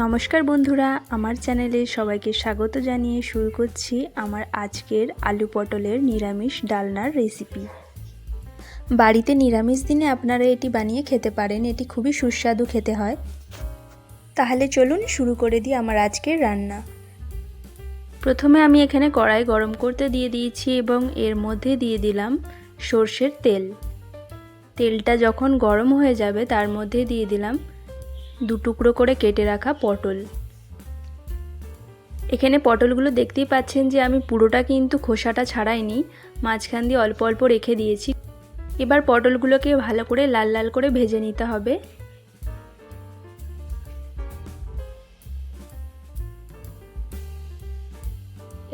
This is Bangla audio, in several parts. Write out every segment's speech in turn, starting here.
নমস্কার বন্ধুরা, আমার চ্যানেলে সবাইকে স্বাগত জানিয়ে শুরু করছি আমার আজকের আলু পটলের নিরামিষ ডালনার রেসিপি। বাড়িতে নিরামিষ দিনে আপনারা এটি বানিয়ে খেতে পারেন, এটি খুবই সুস্বাদু খেতে হয়। তাহলে চলুন শুরু করে দিই আমার আজকের রান্না। প্রথমে আমি এখানে কড়াই গরম করতে দিয়ে দিয়েছি এবং এর মধ্যে দিয়ে দিলাম সর্ষের তেল। তেলটা যখন গরম হয়ে যাবে তার মধ্যে দিয়ে দিলাম 2 টুকরো করে কেটে রাখা পটল। এখানে পটলগুলো দেখতেই পাচ্ছেন যে আমি পুরোটা কিন্তু খোসাটা ছাড়াইনি, মাঝখান দিয়ে অল্প অল্প রেখে দিয়েছি। এবার পটলগুলোকে ভালো করে লাল লাল করে ভেজে নিতে হবে।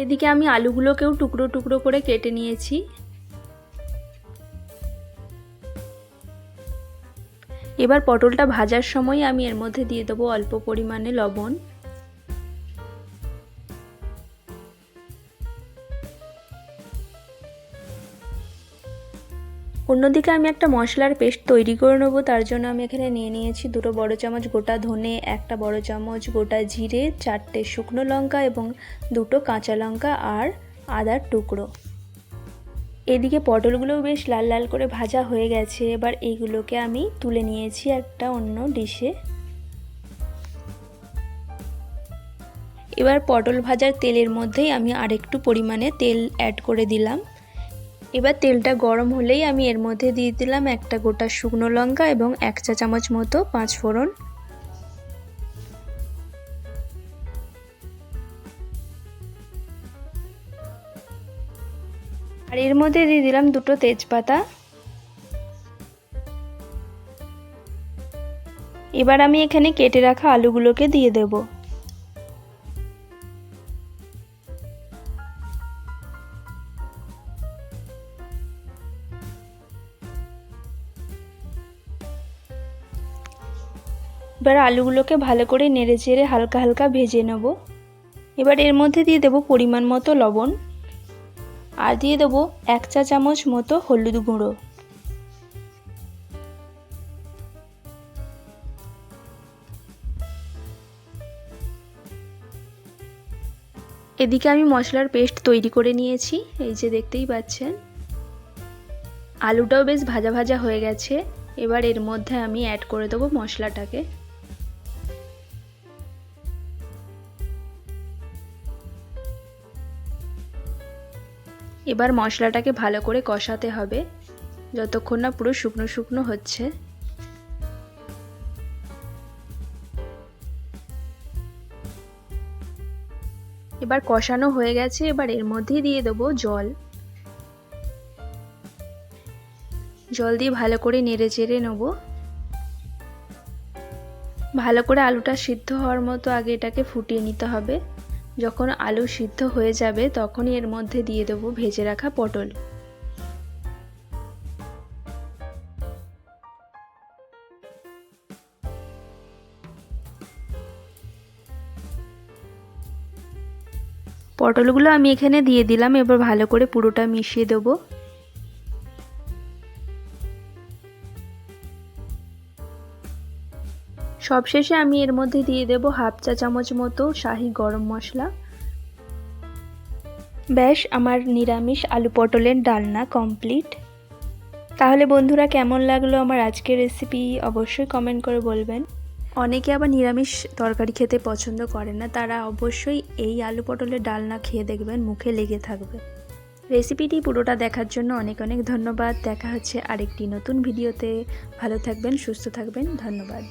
এদিকে আমি আলুগুলোকেও টুকরো টুকরো করে কেটে নিয়েছি। এবার পটলটা ভাজার সময় আমি এর মধ্যে দিয়ে দেবো অল্প পরিমাণে লবণ। অন্যদিকে আমি একটা মশলার পেস্ট তৈরি করে নেব। তার জন্য আমি এখানে নিয়ে নিয়েছি 2 বড় চামচ গোটা ধনে, 1 বড় চামচ গোটা জিরে, 4টে শুকনো লঙ্কা এবং 2 কাঁচা লঙ্কা আর আদার টুকরো। এদিকে পটলগুলোও বেশ লাল লাল করে ভাজা হয়ে গেছে। এবার এইগুলোকে আমি তুলে নিয়েছি একটা অন্য ডিশে। এবার পটল ভাজার তেলের মধ্যেই আমি আরেকটু পরিমাণে তেল অ্যাড করে দিলাম। এবার তেলটা গরম হলেই আমি এর মধ্যে দিয়ে দিলাম 1 গোটা শুকনো লঙ্কা এবং 1 চা চামচ মতো 5 ফোড়ন। আর এর মধ্যে দিয়ে দিলাম 2 তেজপাতা। এবার আমি এখানে কেটে রাখা আলুগুলোকে দিয়ে দেব। এবার আলুগুলোকে ভালো করে নেড়ে চেড়ে হালকা হালকা ভেজে নেব। এবার এর মধ্যে দিয়ে দেব পরিমাণ মতো লবণ আর দিয়ে দেব 1 চা চামচ মতো হলুদ গুঁড়ো। এদিকে আমি মশলার পেস্ট তৈরি করে নিয়েছি, এই যে দেখতেই পাচ্ছেন। আলুটাও বেশ ভাজা ভাজা হয়ে গেছে। এবার এর মধ্যে আমি অ্যাড করে দেবো মশলাটাকে। এবার মশলাটাকে ভালো করে কষাতে হবে যতক্ষণ না পুরো শুকনো শুকনো হচ্ছে। এবার কষানো হয়ে গেছে। এবার এর মধ্যে দিয়ে দেবো জল। জল দিয়ে ভালো করে নেড়ে চেড়ে নেব। ভালো করে আলুটা সিদ্ধ হওয়ার মতো আগে এটাকে ফুটিয়ে নিতে হবে। যখন আলু সিদ্ধ হয়ে যাবে তখনই এর মধ্যে দিয়ে দেবো ভেজে রাখা পটল। পটলগুলো আমি এখানে দিয়ে দিলাম। এবার ভালো করে পুরোটা মিশিয়ে দেবো। সবশেষে আমি এর মধ্যে দিয়ে দেব 1/2 চা চামচ মতো শাহি গরম মশলা। ব্যাস, আমার নিরামিষ আলু পটলের ডালনা কমপ্লিট। তাহলে বন্ধুরা, কেমন লাগলো আমার আজকের রেসিপি অবশ্যই কমেন্ট করে বলবেন। অনেকে আবার নিরামিষ তরকারি খেতে পছন্দ করে না, তারা অবশ্যই এই আলু পটলের ডালনা খেয়ে দেখবেন, মুখে লেগে থাকবে। রেসিপিটি পুরোটা দেখার জন্য অনেক অনেক ধন্যবাদ। দেখা হচ্ছে আরেকটি নতুন ভিডিওতে। ভালো থাকবেন, সুস্থ থাকবেন। ধন্যবাদ।